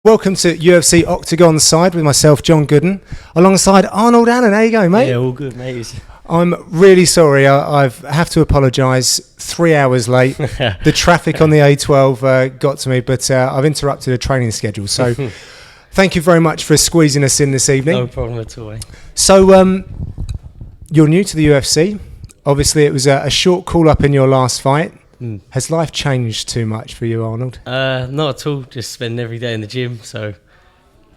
Welcome to UFC Octagonside with myself, John Gooden, alongside Arnold Allen. How you going, mate? Yeah, all good, mate. I'm really sorry. I have to apologise. 3 hours late. The traffic on the A12 got to me, but I've interrupted a training schedule. So thank you very much for squeezing us in this evening. No problem at all. So you're new to the UFC. Obviously, it was a short call-up in your last fight. Has life changed too much for you, Arnold? Not at all. Just spending every day in the gym. So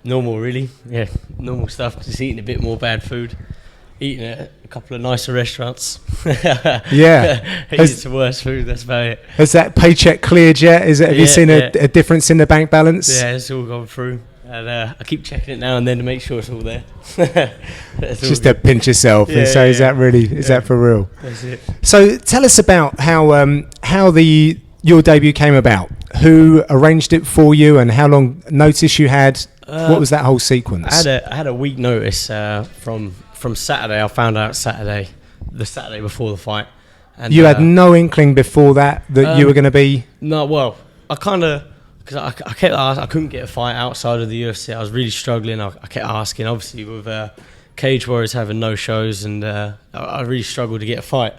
normal, really. Yeah, normal stuff. Just eating a bit more bad food. Eating at a couple of nicer restaurants. Yeah. Eating some worse food. That's about it. Has that paycheck cleared yet? Have you seen a difference in the bank balance? Yeah, it's all gone through. And I keep checking it now and then to make sure it's all there. Just to pinch yourself and say, is that for real? That's it. So tell us about how your debut came about. Who arranged it for you and how long notice you had? What was that whole sequence? I had a week notice from Saturday. I found out the Saturday before the fight. And you had no inkling before that you were going to be... No, well, I kind of... Because I kept asking, I couldn't get a fight outside of the UFC. I was really struggling. I kept asking, obviously, with Cage Warriors having no shows, and I really struggled to get a fight.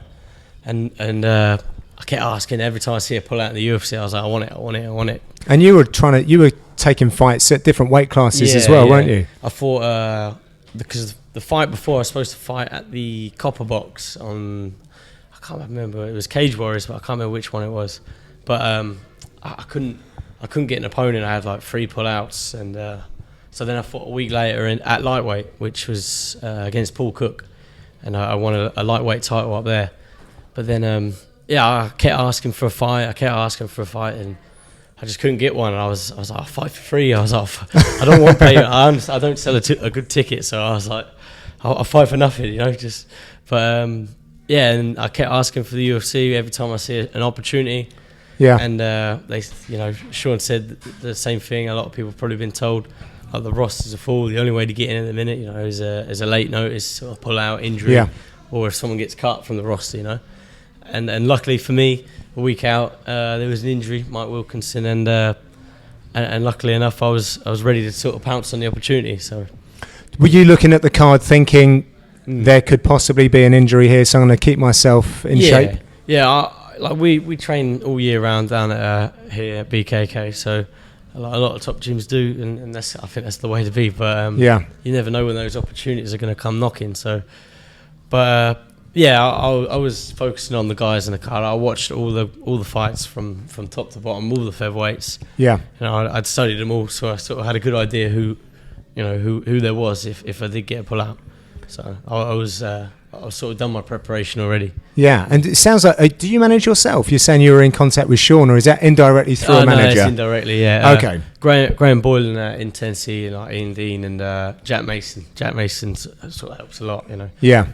And I kept asking every time I see a pull out in the UFC. I was like, I want it. And you were taking fights at different weight classes as well, weren't you? I fought because the fight before I was supposed to fight at the Copper Box on, I can't remember. It was Cage Warriors, but I can't remember which one it was. But I couldn't get an opponent. I had like 3 pullouts, and so then I fought a week later at lightweight, which was against Paul Cook, and I won a lightweight title up there. But then I kept asking for a fight. And I just couldn't get one. And I was like, I'll fight for free. I was like, I don't want payment. I don't sell a good ticket, so I was like, I'll fight for nothing, just. But and I kept asking for the UFC every time I see an opportunity. Yeah, and they, Sean said the same thing. A lot of people have probably been told, like, the rosters are full. The only way to get in at the minute, is a late notice or pull out injury, or if someone gets cut from the roster, And luckily for me, a week out, there was an injury, Mike Wilkinson, and luckily enough, I was ready to sort of pounce on the opportunity. So, were you looking at the card thinking there could possibly be an injury here, so I'm going to keep myself in shape? Yeah. We train all year round down at here at BKK, so a lot of top gyms do, and I think that's the way to be. But you never know when those opportunities are going to come knocking. So, I was focusing on the guys in the card. I watched all the fights from top to bottom, all the featherweights. Yeah, I'd studied them all, so I sort of had a good idea who there was if I did get a pull out. So I was sort of done my preparation already. Yeah, and it sounds like, do you manage yourself? You're saying you were in contact with Sean, or is that indirectly through a manager? No, it's indirectly, yeah. Okay. Graham Boylan at Intensity, and Ian Dean, and Jack Mason. Jack Mason sort of helps a lot, Yeah.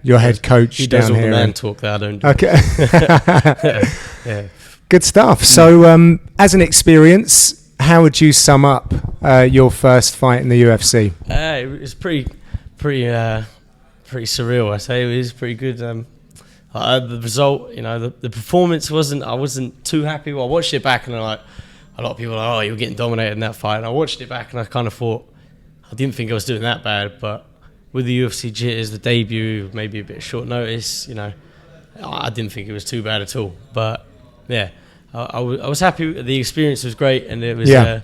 Your head coach he does down all here. the man talk that I don't do. Okay. Yeah. Good stuff. So, as an experience, how would you sum up your first fight in the UFC? It was pretty surreal. I say it was pretty good. The result, the performance I wasn't too happy. Well, I watched it back, and a lot of people were like, oh, you were getting dominated in that fight. And I watched it back, and I kind of thought, I didn't think I was doing that bad, but with the UFC jitters, the debut, maybe a bit short notice, I didn't think it was too bad at all. But yeah, I was happy. The experience was great, and it was it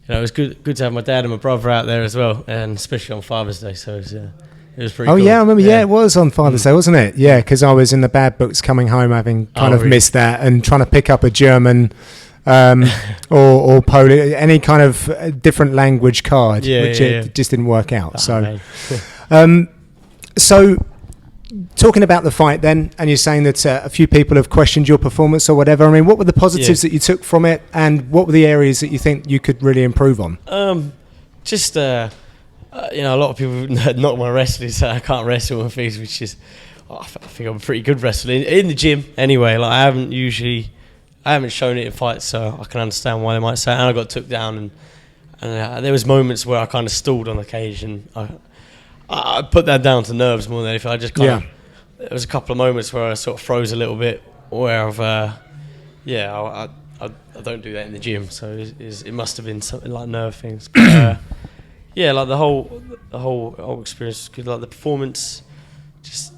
was good to have my dad and my brother out there as well, and especially on Father's Day. So it was pretty cool. Yeah, I remember. Yeah, it was on Father's Day, wasn't it? Yeah, because I was in the bad books coming home, having kind of missed that, and trying to pick up a German or Polish, any kind of different language card, which just didn't work out. So talking about the fight then, and you're saying that a few people have questioned your performance or whatever. I mean, what were the positives that you took from it, and what were the areas that you think you could really improve on? A lot of people knock my wrestling, so I can't wrestle on things, which is, I think I'm a pretty good wrestler in the gym anyway. Like, I haven't shown it in fights, so I can understand why they might say it. And I got took down, and there was moments where I kind of stalled on occasion. I put that down to nerves more than anything. I just there was a couple of moments where I sort of froze a little bit, where I I don't do that in the gym, so it must have been something like nerve things. But, yeah, like the whole experience was good. Like the performance, just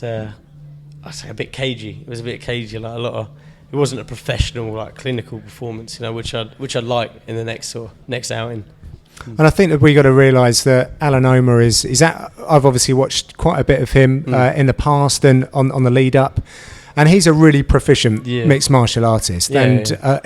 I'd say a bit cagey. It was a bit cagey, like a lot of. It wasn't a professional, like clinical performance, which I'd like in the next outing. And I think that we got to realise that Alan Omer is that I've obviously watched quite a bit of him in the past and on the lead up, and he's a really proficient mixed martial artist.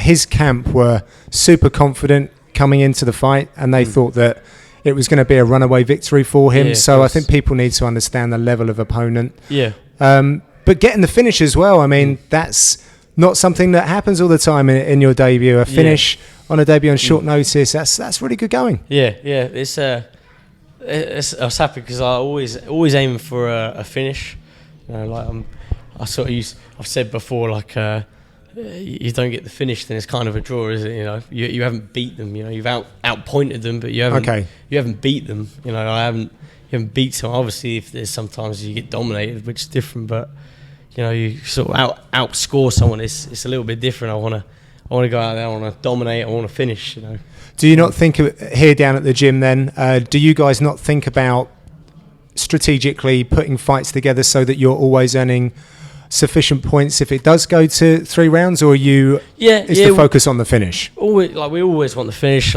His camp were super confident coming into the fight, and they thought that it was going to be a runaway victory for him. So I think people need to understand the level of opponent. Yeah. But getting the finish as well, I mean, that's not something that happens all the time in your debut. A finish on a debut on short notice, that's really good going. Yeah. I was happy because I always aim for a finish. I've said before, like you don't get the finish, then it's kind of a draw, isn't it? You haven't beat them. You've outpointed them, but you haven't beat them. You haven't beat someone. Obviously, if there's sometimes you get dominated, which is different, but you sort of outscore someone. It's a little bit different. I want to go out there. I want to dominate. I want to finish. Do you not think here down at the gym then? Do you guys not think about strategically putting fights together so that you're always earning sufficient points if it does go to 3 rounds, or is the focus on the finish? We always want the finish.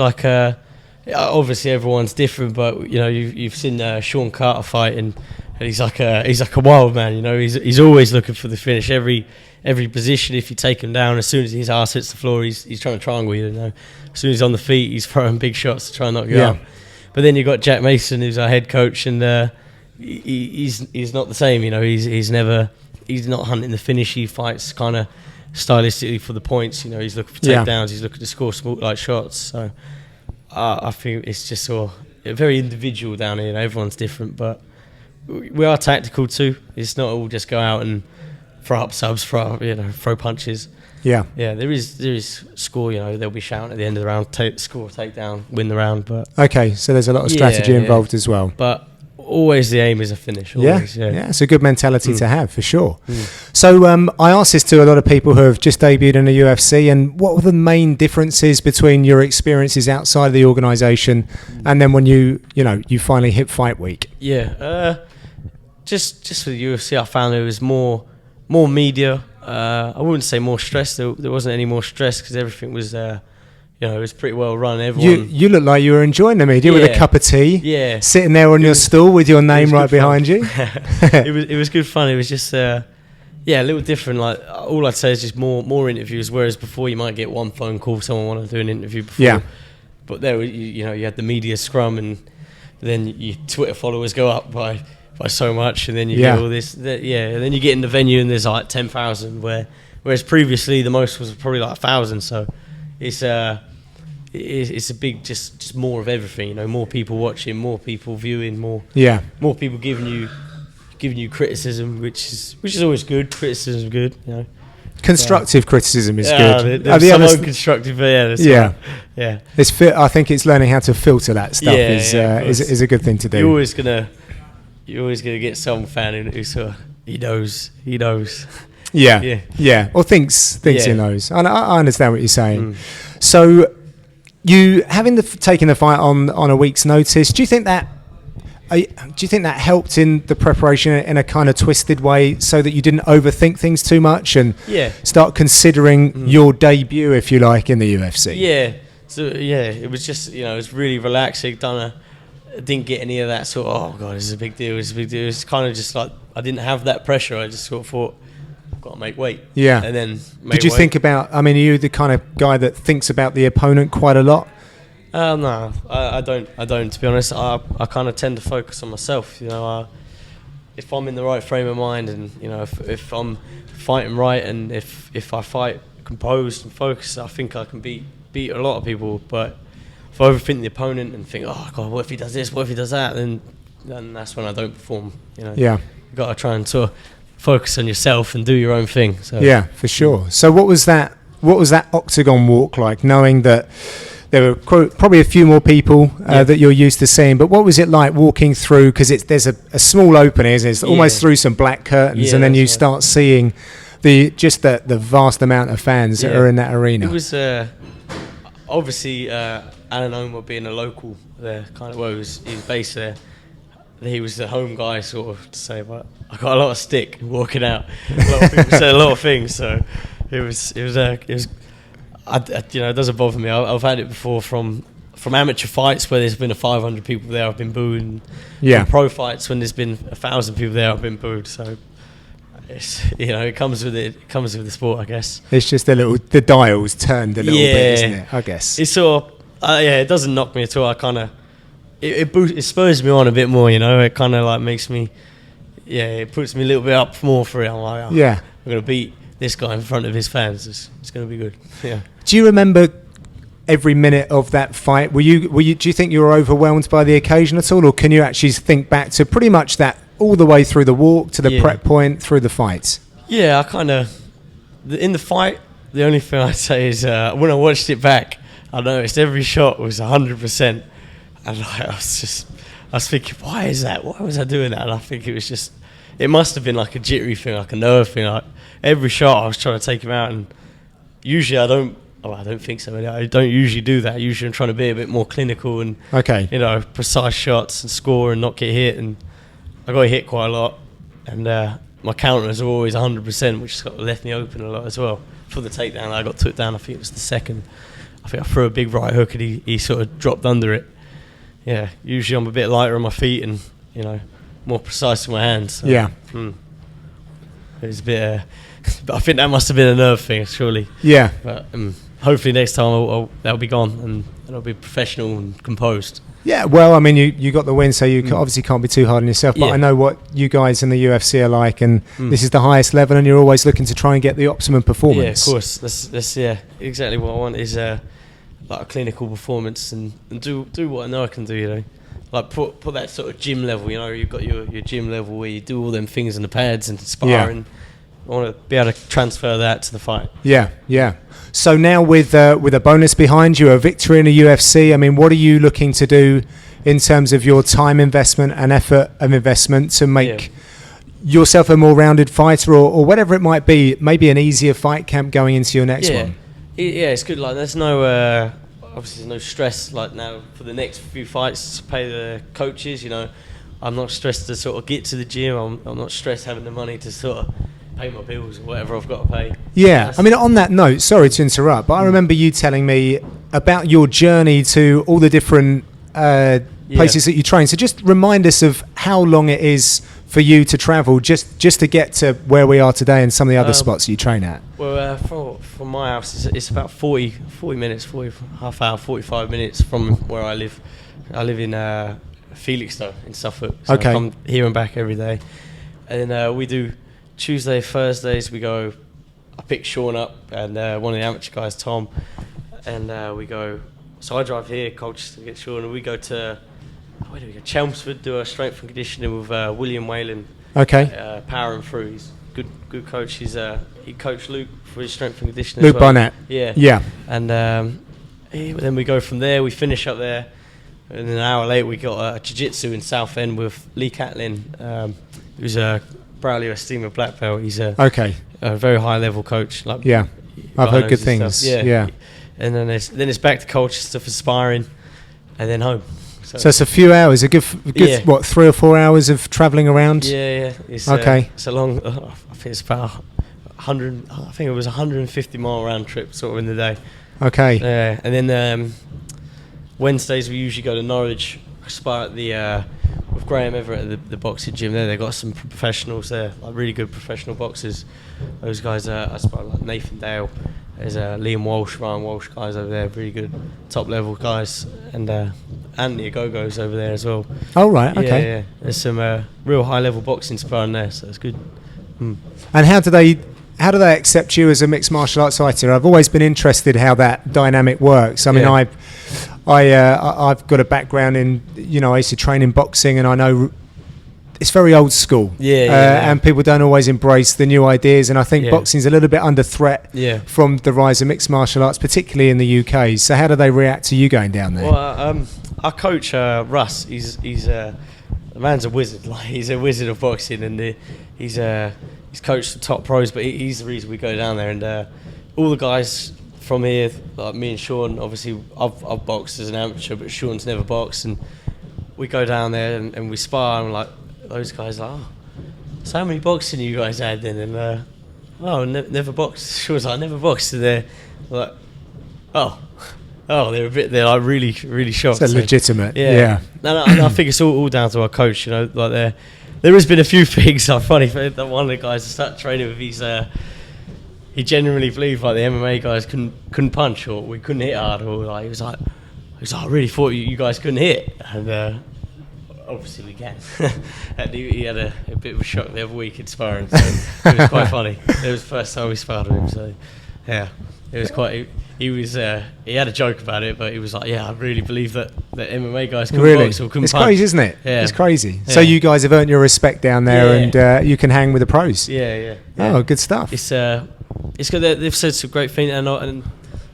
Obviously everyone's different, but you've seen Sean Carter fight, and he's like a wild man. He's always looking for the finish. Every position, if you take him down, as soon as his ass hits the floor, he's trying to triangle you. As soon as he's on the feet, he's throwing big shots to try and knock you out. But then you've got Jack Mason, who's our head coach, and he's not the same. He's not hunting the finish. He fights kind of stylistically for the points. He's looking for takedowns. He's looking to score small shots. So I think it's just sort of very individual down here. Everyone's different, but we are tactical too. It's not all just go out and throw up subs, throw punches. Yeah. There is score. They'll be shouting at the end of the round, score, takedown, win the round. But okay, so there's a lot of strategy involved as well. But always the aim is a finish. Always, it's a good mentality to have for sure. So I asked this to a lot of people who have just debuted in the UFC, and what were the main differences between your experiences outside of the organisation and then when you finally hit fight week? Just for the UFC, I found there was more media. I wouldn't say more stress. There wasn't any more stress because everything was it was pretty well run. Everyone. You looked like you were enjoying the media with a cup of tea. Yeah. Sitting there on your stool with your name right behind you. It was good fun. It was just a little different. Like all I'd say is just more interviews. Whereas before you might get one phone call, someone wanted to do an interview before. Yeah. But there, you had the media scrum, and then your Twitter followers go up by so much, and then you get all this. And then you get in the venue and there's like 10,000. Whereas previously the most was probably like 1,000. So it's a big just more of everything. More people watching, more people viewing, more people giving you criticism, which is always good. Criticism is good. Constructive criticism is good. There's some unconstructive, but yeah. I think it's learning how to filter that stuff is a good thing to do. You're always gonna get some fan who sort of he knows. Yeah. Or thinks he knows. I understand what you're saying. So you taken the fight on a week's notice. Do you think that helped in the preparation in a kind of twisted way, so that you didn't overthink things too much and start considering your debut, if you like, in the UFC? Yeah. So it was just it was really relaxing. Didn't get any of that sort of, oh god, this is a big deal. It's kind of just like I didn't have that pressure. I just sort of thought, I've got to make weight. Yeah. And then did you think about? I mean, are you the kind of guy that thinks about the opponent quite a lot? No, I don't. To be honest, I kind of tend to focus on myself. If I'm in the right frame of mind, and if I'm fighting right, and if I fight composed and focused, I think I can beat a lot of people. But if I overthink the opponent and think, oh god, what if he does this? What if he does that? Then that's when I don't perform. You've got to try and sort of focus on yourself and do your own thing. So. Yeah, for sure. So what was that octagon walk like, knowing that there were probably a few more people that you're used to seeing, but what was it like walking through? Because there's a small opening, isn't it? It's almost through some black curtains, and then you start seeing the vast amount of fans that are in that arena. It was obviously Alan Omer being a local there, kind of, well, he was based there. He was the home guy, sort of, to say, but I got a lot of stick walking out. A lot of people said a lot of things, so it was you know, it doesn't bother me. I've had it before from amateur fights where there's been 500 people there, I've been booed. And from pro fights when there's been 1,000 people there, I've been booed. So it's, it comes with it. It comes with the sport, I guess. It's just the dials turned a little bit, isn't it? I guess it's sort of it doesn't knock me at all. I kind of it spurs me on a bit more. It kind of like makes me it puts me a little bit up more for it. I'm like, I'm gonna beat this guy in front of his fans. It's gonna be good. Yeah. Do you remember every minute of that fight? Do you think you were overwhelmed by the occasion at all, or can you actually think back to pretty much that all the way through the walk to the prep point through the fights? Yeah, I kind of in the fight. The only thing I'd say is when I watched it back, I noticed every shot was 100%, and I was thinking, why is that? Why was I doing that? And I think it must have been like a jittery thing, like a nerve thing. Like every shot, I was trying to take him out, and usually I don't think so. I don't usually do that. Usually I'm trying to be a bit more clinical and precise shots and score and not get hit. And I got hit quite a lot, and my counters are always 100%, which sort of left me open a lot as well. For the takedown, I got took down. I think it was the second. I think I threw a big right hook and he sort of dropped under it. Yeah, usually I'm a bit lighter on my feet and more precise with my hands. So, it was a bit. But I think that must have been a nerve thing, surely. Yeah. But hopefully next time that'll be gone and I'll be professional and composed. Yeah, well, I mean, you got the win, so you obviously can't be too hard on yourself. But I know what you guys in the UFC are like, and this is the highest level, and you're always looking to try and get the optimum performance. Yeah, of course. That's exactly what I want is like a clinical performance and do what I know I can do. Like put that sort of gym level. You've got your gym level where you do all them things in the pads and sparring. I want to be able to transfer that to the fight. Yeah. So now with a bonus behind you, a victory in the UFC, I mean, what are you looking to do in terms of your time investment and effort of investment to make yourself a more rounded fighter or whatever it might be, maybe an easier fight camp going into your next one? Yeah, it's good. Like, there's no obviously there's no stress like now for the next few fights to pay the coaches. I'm not stressed to sort of get to the gym. I'm not stressed having the money to sort of pay my bills or whatever I've got to pay. Yeah, I mean, on that note, sorry to interrupt, but I remember you telling me about your journey to all the different places that you train. So just remind us of how long it is for you to travel just to get to where we are today and some of the other spots you train at. Well, from my house, it's about 40 minutes, half hour, 45 minutes from where I live. I live in Felixstowe in Suffolk. So I come here and back every day. And then we do Tuesday, Thursdays, I pick Sean up and one of the amateur guys, Tom, and we go, so I drive here, coach to get Sean, and we go to, where do we go? Chelmsford, do our strength and conditioning with William Whalen. Power and through. He's good coach. He coached Luke for his strength and conditioning. Luke Barnett. Yeah. And then we go from there, we finish up there, and then an hour later we got jiu-jitsu in Southend with Lee Catlin, who's a proudly esteemed black belt. He's a very high level coach. I've heard good things. Yeah. And then it's back to Colchester for sparring, and then home. So it's a few hours, a good 3 or 4 hours of travelling around. Yeah. It's a long. I think it's about 100. I think it was 150 mile round trip sort of in the day. And then Wednesdays we usually go to Norwich, spar at the. With Graham Everett at the boxing gym there. They've got some professionals there, like really good professional boxers. Those guys I suppose like Nathan Dale, there's Liam Walsh, Ryan Walsh guys over there, really good top level guys, and Anthony Agogo's over there as well. Oh right, okay. Yeah. There's some real high level boxing sparring there, so it's good. And how do they accept you as a mixed martial arts fighter? I've always been interested how that dynamic works. I mean, I've got a background in, I used to train in boxing, and I know it's very old school. And people don't always embrace the new ideas, and I think boxing's a little bit under threat from the rise of mixed martial arts, particularly in the UK. So how do they react to you going down there? Well, our coach, Russ, he's the man's a wizard. Like, he's a wizard of boxing, and he's he's coached the top pros, but he's the reason we go down there. And all the guys from here, like me and Sean, obviously I've boxed as an amateur, but Sean's never boxed, and we go down there and we spar, and like those guys are like, oh, so how many boxing you guys had then? And never boxed. Sean's like, never boxed. And they're like, oh, they're like really, really shocked. It's legitimate. Yeah. And I think it's all down to our coach. You know, like there has been a few things. Like funny that one of the guys I started training with, he genuinely believed like the MMA guys couldn't punch, or we couldn't hit hard, or like he was like I really thought you guys couldn't hit, and obviously we can. And he had a bit of a shock the other week in sparring, so it was quite funny. It was the first time we sparred with him, so yeah, it was quite. He had a joke about it, but he was like, yeah, I really believe that MMA guys couldn't box or couldn't it's punch. Crazy, isn't it? Yeah. It's crazy. Yeah. So you guys have earned your respect down there, and you can hang with the pros. Yeah. Oh, good stuff. It's good. They've said some great things, and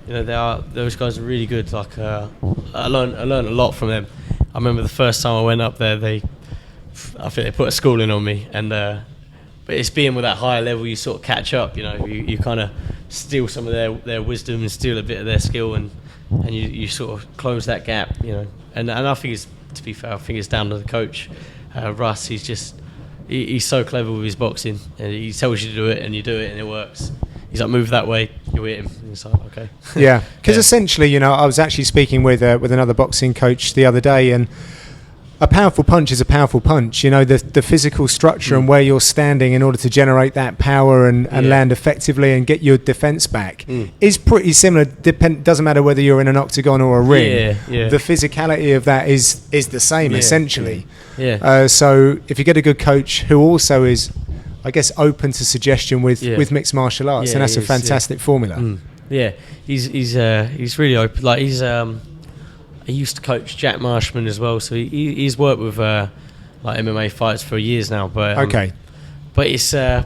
you know those guys are really good. Like I learned a lot from them. I remember the first time I went up there, I think they put a schooling on me, and but it's being with that higher level, you sort of catch up. You know, you kind of steal some of their wisdom and steal a bit of their skill, and you sort of close that gap. You know, and I think to be fair, I think it's down to the coach, Russ. He's so clever with his boxing, and he tells you to do it, and you do it, and it works. He's like, move that way, you hit him. And it's like, okay. Yeah, because essentially, you know, I was actually speaking with another boxing coach the other day, and a powerful punch is a powerful punch. You know, the physical structure and where you're standing in order to generate that power and land effectively and get your defense back is pretty similar. Doesn't matter whether you're in an octagon or a ring. Yeah. The physicality of that is the same, essentially. Yeah. So if you get a good coach who also is, I guess, open to suggestion with mixed martial arts, and that's a fantastic formula. Yeah, he's really open. Like he used to coach Jack Marshman as well, so he's worked with like MMA fights for years now. But but it's I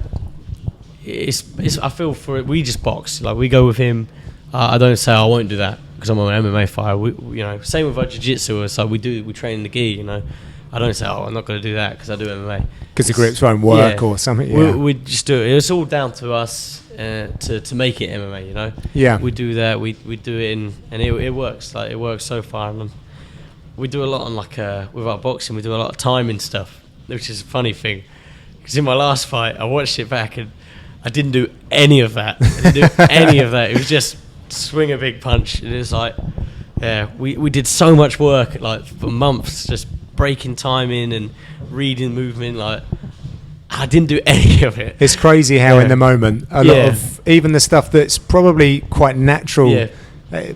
feel for it. We just box. Like we go with him. I don't say I won't do that because I'm an MMA fighter. You know, same with our jiu-jitsu. It's like we train in the gi. You know, I don't say I'm not going to do that because I do MMA. Because the grips won't work or something. Yeah. We just do it. It's all down to us to make it MMA. You know. Yeah. We do that. We do it and it works. Like it works so far. And we do a lot on like with our boxing. We do a lot of timing stuff, which is a funny thing. Because in my last fight, I watched it back and I didn't do any of that. It was just swing a big punch. And it was like, we did so much work like for months, just breaking timing and reading movement. Like I didn't do any of it. It's crazy how in the moment a lot of even the stuff that's probably quite natural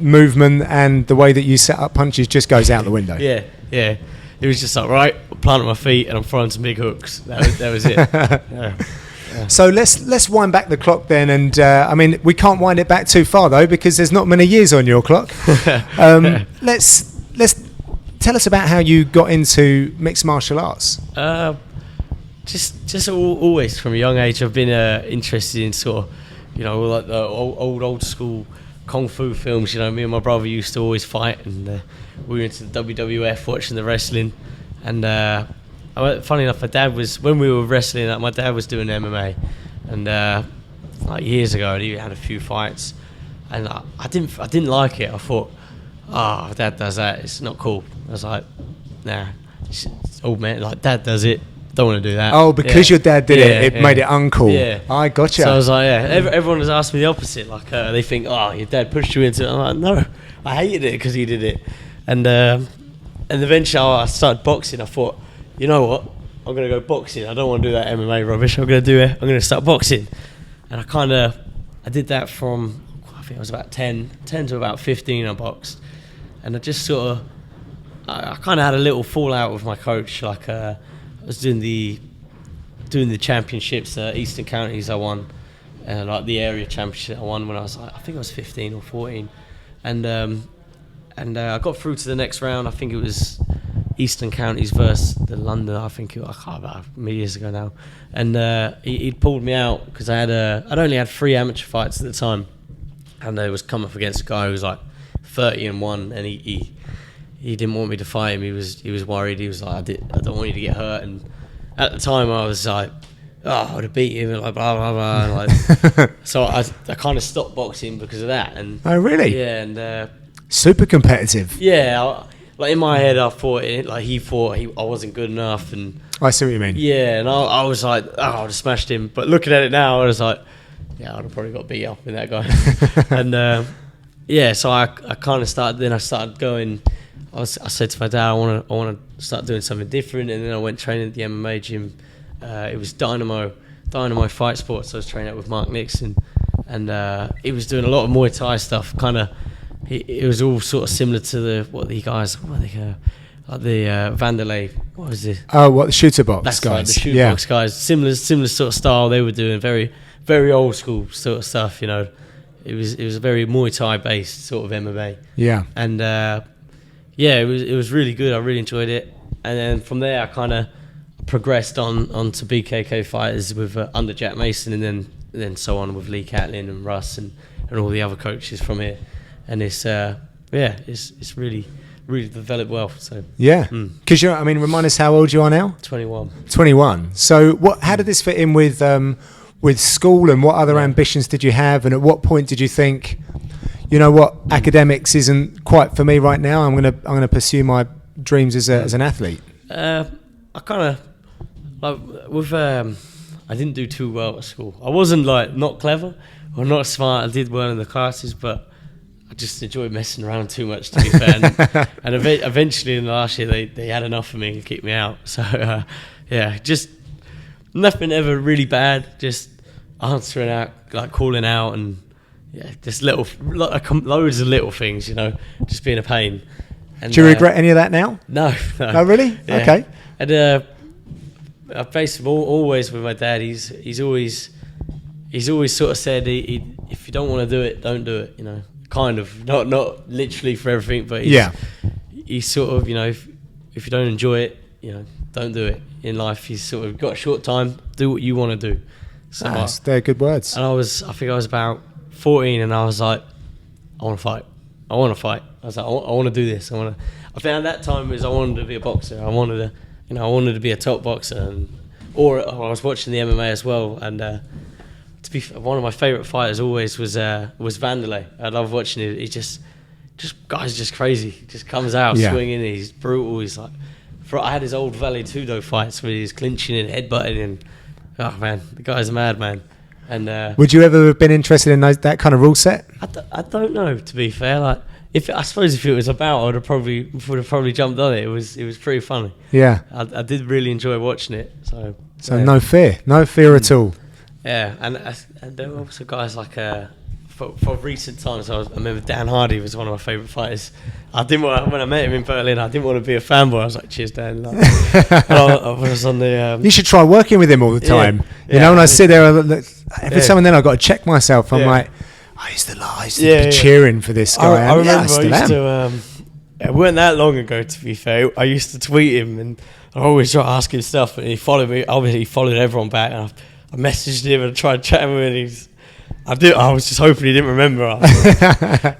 movement and the way that you set up punches just goes out the window. Yeah. It was just like, right, planting my feet and I'm throwing some big hooks. That was it. Yeah. So let's wind back the clock then, and I mean we can't wind it back too far though because there's not many years on your clock. Let's tell us about how you got into mixed martial arts. Just always from a young age I've been interested in sort of, you know, like the old school kung fu films. You know, me and my brother used to always fight, and we were into the WWF, watching the wrestling. And funny enough, when we were wrestling, my dad was doing MMA, and like years ago, and he had a few fights, and I didn't like it. I thought, Dad does that, it's not cool. I was like, nah, it's old man, like Dad does it. Don't want to do that. Oh, because your dad did it made it uncool. Yeah. I gotcha. So I was like, everyone has asked me the opposite. Like, they think, your dad pushed you into it. I'm like, no, I hated it because he did it. And eventually I started boxing. I thought, you know what? I'm going to go boxing. I don't want to do that MMA rubbish. I'm going to start boxing. And I did that from, I think I was about 10 to about 15 I boxed. And I just sort of, I kind of had a little fallout with my coach. Like, I was doing the championships, Eastern Counties I won, like the area championship I won when I was like, I think I was 15 or 14, and I got through to the next round. I think it was Eastern Counties versus the London. I can't remember, many years ago now, and he'd pulled me out because I'd only had 3 amateur fights at the time, and I was coming up against a guy who was like 30-1, and he didn't want me to fight him. He was worried. He was like, I don't want you to get hurt. And at the time, I was like, I would have beat him, and like blah blah blah. And like, so I kind of stopped boxing because of that. And oh really? Yeah, and super competitive. Yeah, like in my head, I thought he thought I wasn't good enough, and I see what you mean. Yeah, and I was like, I would have smashed him. But looking at it now, I was like, yeah, I'd have probably got beat up with that guy. And yeah, so I kind of started. Then I started going. I said to my dad, I want to start doing something different. And then I went training at the MMA gym. It was Dynamo Fight Sports. I was training out with Mark Nixon, and he was doing a lot of Muay Thai stuff. Kind of, it was all sort of similar to the Vanderlei. What was it? Oh, what, the shooter box That's guys? Right, the shooter box guys. Similar sort of style they were doing. Very, very old school sort of stuff. You know, it was a very Muay Thai based sort of MMA. Yeah. And yeah, it was really good. I really enjoyed it. And then from there, I kind of progressed on to BKK Fighters with under Jack Mason, and then so on with Lee Catlin and Russ and all the other coaches from here. And it's it's really developed well. So yeah, because remind us how old you are now. 21. 21. So how did this fit in with school, and what other ambitions did you have, and at what point did you think, you know what, academics isn't quite for me right now, I'm gonna pursue my dreams as an athlete? I kind of I didn't do too well at school. I wasn't like not clever or not smart. I did well in the classes, but I just enjoyed messing around too much, to be fair. And eventually in the last year, they had enough of me and kicked me out. So yeah, just nothing ever really bad. Just answering out, like calling out, and yeah, just loads of little things, you know, just being a pain. And, do you regret any of that now? No. Oh, really? Yeah. Okay. And I've basically always with my dad. He's always sort of said, if you don't want to do it, don't do it. You know, kind of not literally for everything, but he's sort of, you know, if you don't enjoy it, you know, don't do it in life. He's sort of got a short time, do what you want to do. So they're good words. And I think I was about 14, and I was like, I want to fight. I was like, I want to do this. I found that time I wanted to be a boxer. I wanted to be a top boxer, or I was watching the MMA as well. And to be one of my favourite fighters always was Vanderlei. I love watching it. He just guy's just crazy. He just comes out swinging. He's brutal. He's like, I had his old Vale Tudo fights where he's clinching and headbutting, and oh man, the guy's a madman. And would you ever have been interested in that kind of rule set? I don't know, to be fair. Like, I suppose if it was about, I would have probably jumped on it. It was pretty funny. Yeah, I did really enjoy watching it. So no fear at all. Yeah, and there were also guys like for recent times. I remember Dan Hardy was one of my favourite fighters. When I met him in Berlin, I didn't want to be a fanboy. I was like, cheers, Dan. Like, I was on the. You should try working with him all the time. You know, when I sit there, every time and then I've got to check myself. I'm like, I used to be cheering for this guy. I remember I used to. It wasn't that long ago, to be fair. I used to tweet him, and I always try to ask him stuff, and he followed me. Obviously, he followed everyone back, and I messaged him and tried chatting with him. I was just hoping he didn't remember.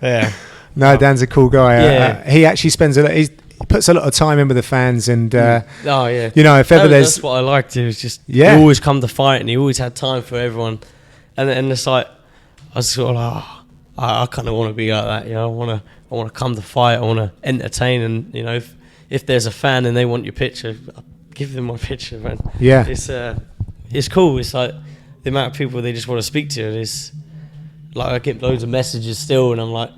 Yeah. No, Dan's a cool guy. He actually spends he puts a lot of time in with the fans, and you know, if ever that's what I liked. It was just he always come to fight, and he always had time for everyone. And it's like I was sort of I kind of want to be like that. You know, I want to come to fight. I want to entertain, and you know, if there's a fan and they want your picture, I'll give them my picture, man. Yeah, it's cool. It's like the amount of people they just want to speak to. It's like I get loads of messages still, and I'm like,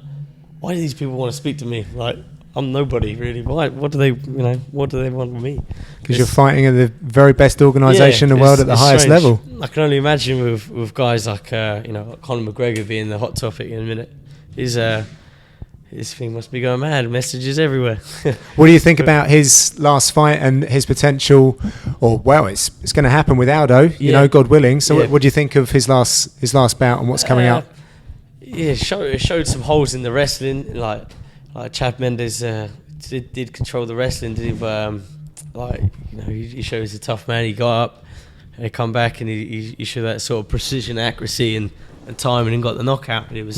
why do these people want to speak to me? Like, I'm nobody really. Why? What do they want from me? Because you're fighting at the very best organisation in the world at the highest level. I can only imagine with guys like Conor McGregor being the hot topic in a minute. His thing must be going mad. Messages everywhere. What do you think about his last fight and his potential? Or it's going to happen with Aldo, you know, God willing. So what do you think of his last bout and what's coming up? Yeah, it showed some holes in the wrestling. Like Chad Mendes did control the wrestling. He shows a tough man. He got up and he come back, and he showed that sort of precision, accuracy, and timing, and got the knockout. And it was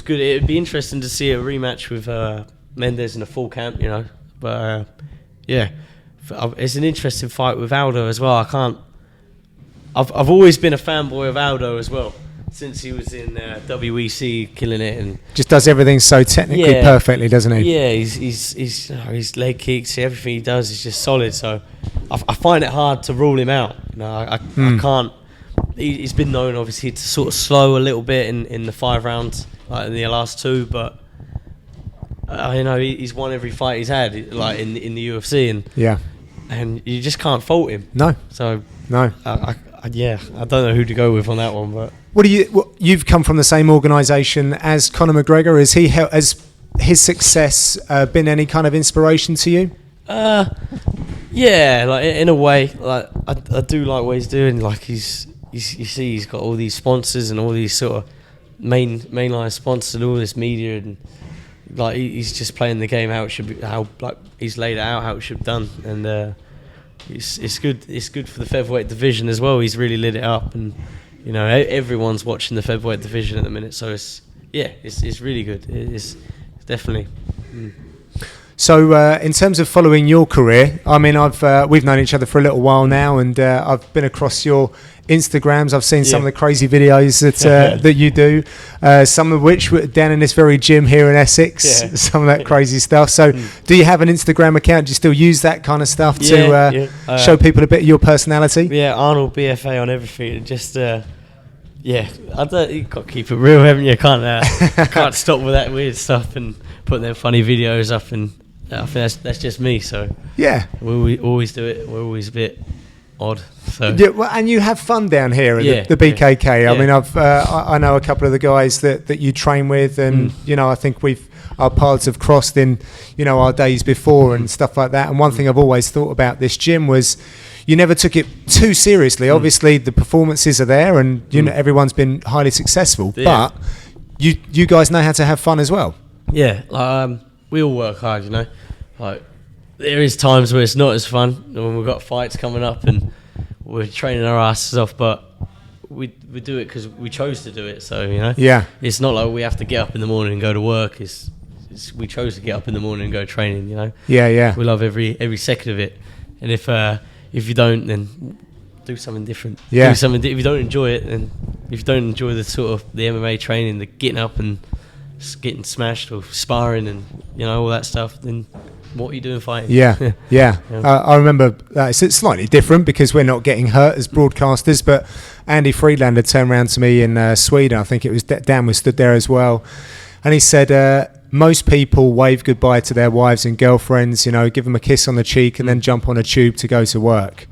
good. It'd be interesting to see a rematch with Mendes in a full camp, you know. But it's an interesting fight with Aldo as well. I've always been a fanboy of Aldo as well. Since he was in WEC, killing it, and just does everything so technically perfectly, doesn't he? Yeah, he's his leg kicks, everything he does is just solid. So I find it hard to rule him out. I can't. He's been known obviously to sort of slow a little bit in the 5 rounds, like in the last 2, but he's won every fight he's had, like in the UFC, and you just can't fault him. No. So no. I don't know who to go with on that one, but. You've come from the same organisation as Conor McGregor. Has his success been any kind of inspiration to you? Yeah, like in a way, like I do like what he's doing. Like you see, he's got all these sponsors and all these sort of mainline sponsors and all this media, and like he's just playing the game how it should be, how like he's laid it out how it should be done, and it's good. It's good for the featherweight division as well. He's really lit it up, and everyone's watching the featherweight division at the minute. So it's really good. It's definitely. So in terms of following your career, I mean, we've known each other for a little while now, and I've been across your Instagrams. I've seen some of the crazy videos that you do, some of which were down in this very gym here in Essex, some of that crazy stuff. So do you have an Instagram account? Do you still use that kind of stuff to show people a bit of your personality? Yeah, Arnold BFA on everything. Just you've got to keep it real, haven't you? Can't stop with that weird stuff and put them funny videos up, and I think that's just me. So we always do it. We're always a bit odd. So and you have fun down here at the BKK. I mean, I know a couple of the guys that you train with, and I think our paths have crossed in our days before and stuff like that. And one thing I've always thought about this gym was you never took it too seriously. Obviously, the performances are there, and everyone's been highly successful. But you guys know how to have fun as well. Yeah, we all work hard, Like there is times where it's not as fun when we've got fights coming up and we're training our asses off, but we do it because we chose to do it. So it's not like we have to get up in the morning and go to work. It's we chose to get up in the morning and go training. We love every second of it, and if you don't, then do something different. Do something. If you don't enjoy it, and if you don't enjoy the sort of the MMA training, the getting up and getting smashed or sparring and all that stuff, then what are you doing fighting? I remember it's slightly different because we're not getting hurt as broadcasters, but Andy Friedlander turned around to me in Sweden. I think it was Dan was stood there as well, and he said most people wave goodbye to their wives and girlfriends, give them a kiss on the cheek and then jump on a tube to go to work.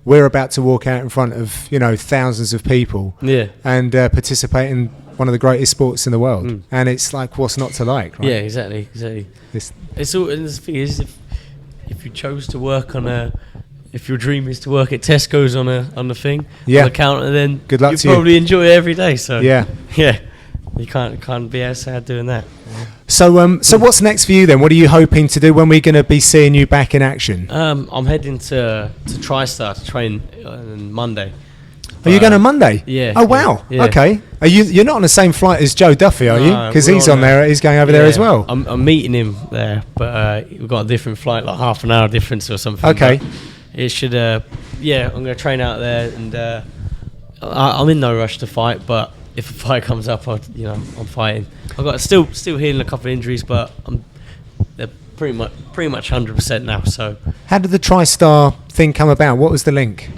We're about to walk out in front of thousands of people and participate in one of the greatest sports in the world, and it's like, what's not to like, right? Yeah, exactly. It's all, and the thing is, if you chose to work if your dream is to work at Tesco's on the thing, on the counter, then good luck you to probably enjoy it every day. So yeah, you can't be as sad doing that. So what's next for you then? What are you hoping to do? When we're going to be seeing you back in action? I'm heading to TriStar to train on Monday. Are you going on Monday? Yeah. Oh wow. Yeah. Okay. You're not on the same flight as Joe Duffy, are you? Because he's on there. He's going over there as well. I'm meeting him there, but we've got a different flight, like half an hour difference or something. Okay. But it should. I'm going to train out there, and I'm in no rush to fight. But if a fight comes up, I'm fighting. I've got still healing a couple of injuries, but they're pretty much 100% now. So how did the TriStar thing come about? What was the link?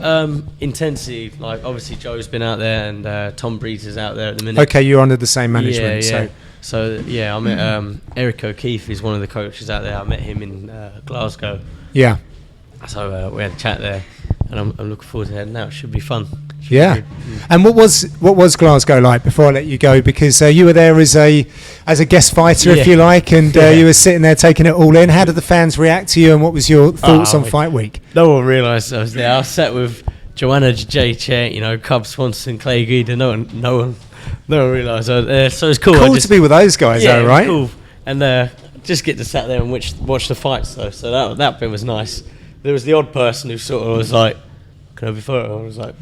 Intensity. Like obviously Joe's been out there, and Tom Breeze is out there at the minute. Okay, you're under the same management. So I met Eric O'Keefe. He's one of the coaches out there. I met him in Glasgow. Yeah. So we had a chat there, and I'm looking forward to heading out. Should be fun. And what was Glasgow like, before I let you go? Because you were there as a guest fighter, if you like, and you were sitting there taking it all in. How did the fans react to you, and what was your thoughts on fight week? No one realised I was there. I was sat with Joanna J. Chair, Cub Swanson, Clay Gooden. No one realised I was there. So it's cool. Cool to be with those guys, though, right? Cool. And just get to sat there and watch the fights, though. So that bit was nice. There was the odd person who sort of was like, "Can I have your photo?" I was like,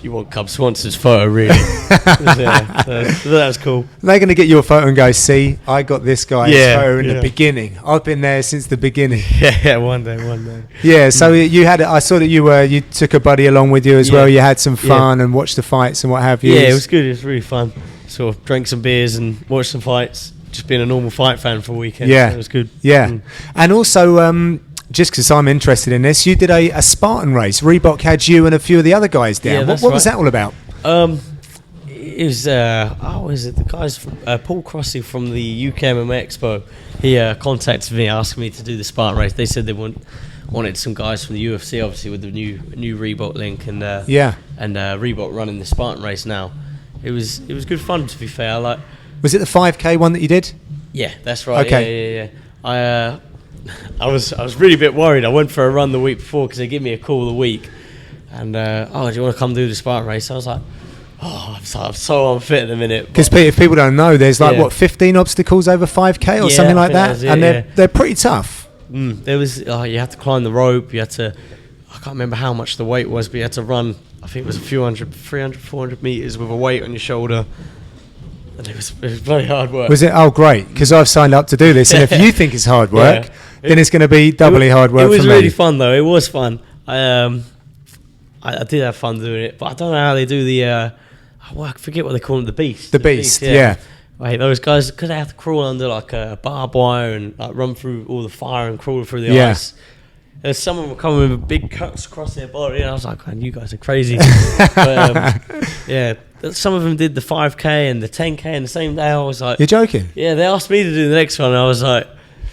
you want Cub Swanson's photo, really. That was cool. They're going to get your photo and go, see, I got this guy's photo in the beginning. I've been there since the beginning. Yeah, one day. Yeah, so you had. I saw that you took a buddy along with you as well. You had some fun and watched the fights and what have you. Yeah, it was good. It was really fun. Sort of drank some beers and watched some fights. Just being a normal fight fan for a weekend. Yeah, so it was good. Yeah, and also. Just because I'm interested in this, you did a Spartan race. Reebok had you and a few of the other guys down. What was that all about? It was the guys from Paul Crossy from the UK MMA Expo. He contacted me, asked me to do the Spartan race. They said they wanted some guys from the UFC, obviously with the new Reebok link and Reebok running the Spartan race now. It was good fun, to be fair. Was it the 5K one that you did? Yeah, that's right. Okay. Yeah. I was really a bit worried. I went for a run the week before because they gave me a call the week, and do you want to come do the Spartan race? I was like, I'm so unfit at the minute. Because if people don't know, there's 15 obstacles over 5K or something like that, and they're pretty tough. There was you had to climb the rope. You had to, I can't remember how much the weight was, but you had to run. I think it was 300, 400 meters with a weight on your shoulder. And it was very hard work. Was it? Oh, great! Because I've signed up to do this, and if you think it's hard work, then it's going to be doubly hard work. It was really fun, though. It was fun. I did have fun doing it, but I don't know how they do the. I forget what they call it. The beast. The beast. Yeah. Right, those guys, because they have to crawl under a barbed wire and run through all the fire and crawl through the ice. And some of them were coming with big cuts across their body, and I was like, man, you guys are crazy. But, some of them did the 5K and the 10K in the same day. I was like... You're joking? Yeah, they asked me to do the next one, and I was like...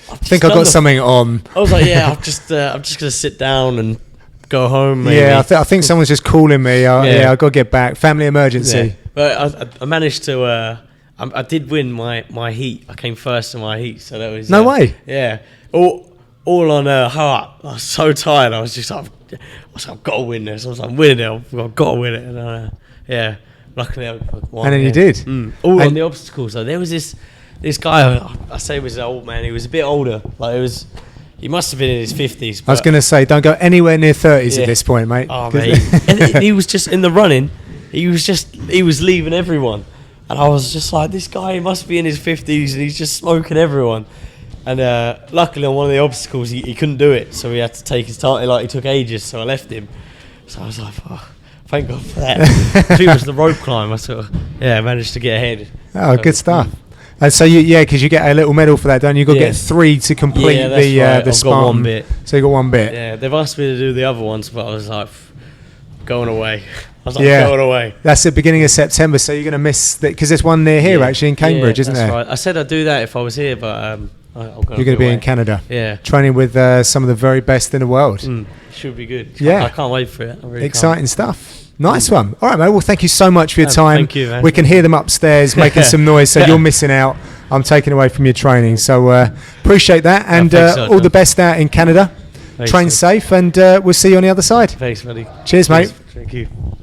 I think I've got something on. I was like, I'm just going to sit down and go home, maybe. Yeah, I think someone's just calling me. I've got to get back. Family emergency. Yeah. But I managed to... I did win my heat. I came first in my heat, so that was... No way? Yeah. All on heart. I was so tired. I was just like, I've got to win this. I was like, I'm winning it. I've got to win it. And luckily I won. And then you did. All on the obstacles. So there was this guy. I say he was an old man. He was a bit older. He must have been in his 50s. I was going to say, don't go anywhere near 30s at this point, mate. Oh, mate. And he was just in the running. He was leaving everyone. And I was just like, this guy, he must be in his 50s and he's just smoking everyone. And luckily on one of the obstacles he couldn't do it, so he had to take his time. He took ages, so I left him. So I was like, thank God for that. I think it was the rope climb. I managed to get ahead. Oh, so, good stuff. And so because you get a little medal for that, don't you? You've got to get 3 to complete the Spartan. Got one bit. So you got one bit. Yeah, they've asked me to do the other ones, but I was like, going away. Going away. That's the beginning of September, so you're going to miss because there's one near here actually in Cambridge, isn't there? Right. I said I'd do that if I was here, but you're going to be in Canada. Yeah. Training with some of the very best in the world. Should be good. Yeah. I can't wait for it. Really exciting stuff. Nice one. All right, mate. Well, thank you so much for your time. Thank you, man. We can hear them upstairs making some noise, so you're missing out. I'm taking away from your training. So appreciate that, and all the best out in Canada. Thanks, Train safe, and we'll see you on the other side. Thanks, buddy. Cheers, mate. Thank you.